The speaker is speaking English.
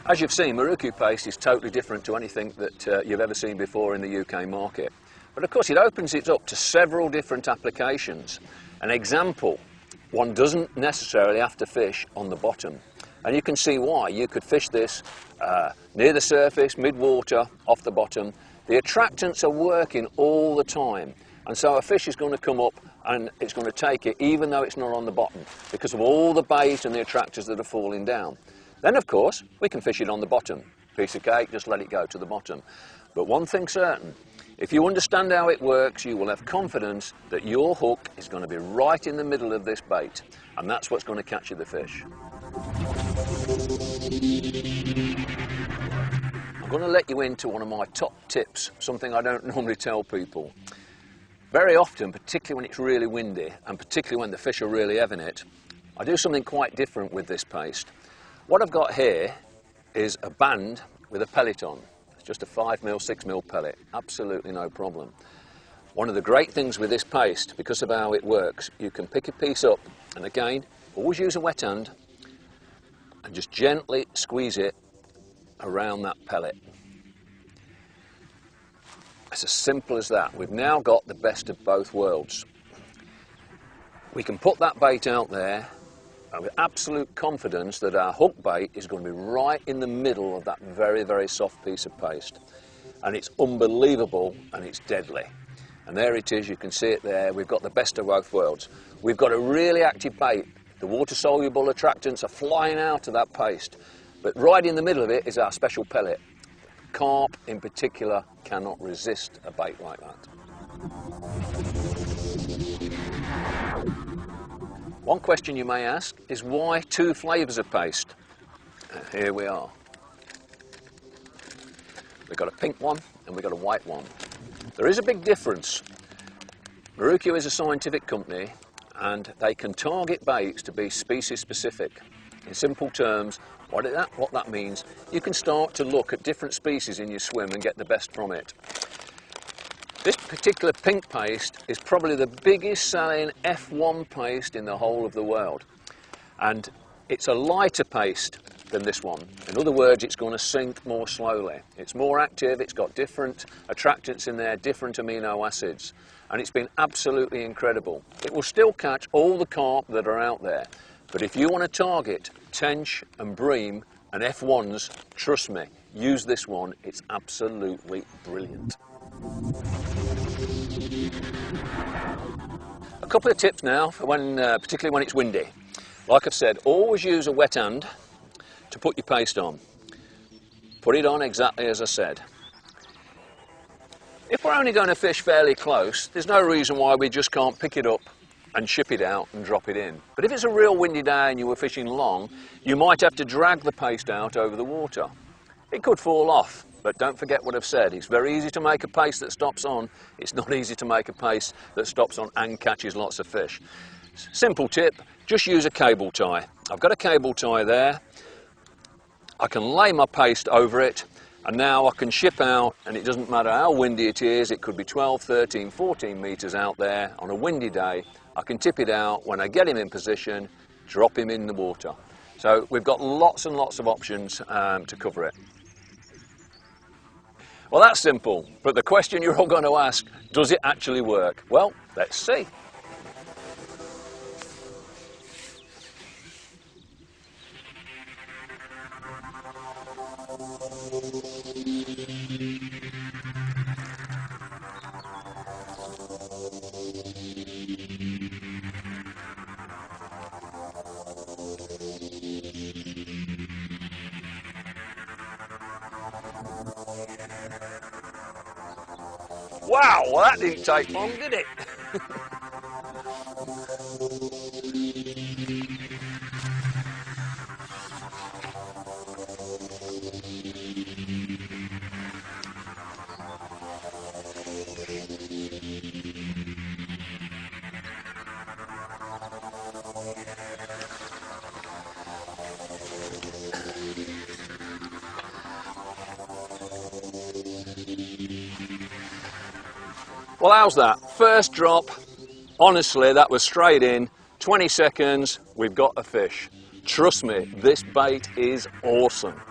As you've seen, Marukyu paste is totally different to anything that you've ever seen before in the UK market. But of course it opens it up to several different applications. An example, one doesn't necessarily have to fish on the bottom. And you can see why. You could fish this near the surface, mid-water, off the bottom. The attractants are working all the time. And so a fish is going to come up and it's going to take it even though it's not on the bottom because of all the bait and the attractors that are falling down. Then of course we can fish it on the bottom. Piece of cake, just let it go to the bottom. But one thing's certain, if you understand how it works, you will have confidence that your hook is going to be right in the middle of this bait, and that's what's going to catch you the fish. I'm going to let you into one of my top tips, something I don't normally tell people. Very often, particularly when it's really windy, and particularly when the fish are really having it, I do something quite different with this paste. What I've got here is a band with a pellet on. It's just a 5mm, 6mm pellet, absolutely no problem. One of the great things with this paste, because of how it works, you can pick a piece up, and again, always use a wet hand, and just gently squeeze it around that pellet. It's as simple as that. We've now got the best of both worlds. We can put that bait out there and with absolute confidence that our hook bait is going to be right in the middle of that very, very soft piece of paste. And it's unbelievable and it's deadly. And there it is, you can see it there. We've got the best of both worlds. We've got a really active bait. The water-soluble attractants are flying out of that paste. But right in the middle of it is our special pellet. Carp in particular cannot resist a bait like that. One question you may ask is why two flavours of paste? Here we are. We've got a pink one and we've got a white one. There is a big difference. Marukyu is a scientific company and they can target baits to be species specific. In simple terms, what that means, you can start to look at different species in your swim and get the best from it. This particular pink paste is probably the biggest selling F1 paste in the whole of the world. And it's a lighter paste than this one. In other words, it's going to sink more slowly. It's more active, it's got different attractants in there, different amino acids. And it's been absolutely incredible. It will still catch all the carp that are out there. But if you want to target tench and bream and F1s, trust me, use this one. It's absolutely brilliant. A couple of tips now, for when, particularly when it's windy. Like I've said, always use a wet hand to put your paste on. Put it on exactly as I said. If we're only going to fish fairly close, there's no reason why we just can't pick it up and ship it out and drop it in. But if it's a real windy day and you were fishing long, you might have to drag the paste out over the water. It could fall off, but don't forget what I've said. It's very easy to make a paste that stops on. It's not easy to make a paste that stops on and catches lots of fish. Simple tip, just use a cable tie. I've got a cable tie there. I can lay my paste over it and now I can ship out, and it doesn't matter how windy it is, it could be 12, 13, 14 metres out there on a windy day. I can tip it out when I get him in position, drop him in the water. So we've got lots and lots of options to cover it. Well, that's simple, but the question you're all going to ask, does it actually work? Well, let's see. Wow, well that didn't take long, did it? Well, how's that? First drop, honestly, that was straight in, 20 seconds, we've got a fish. Trust me, this bait is awesome.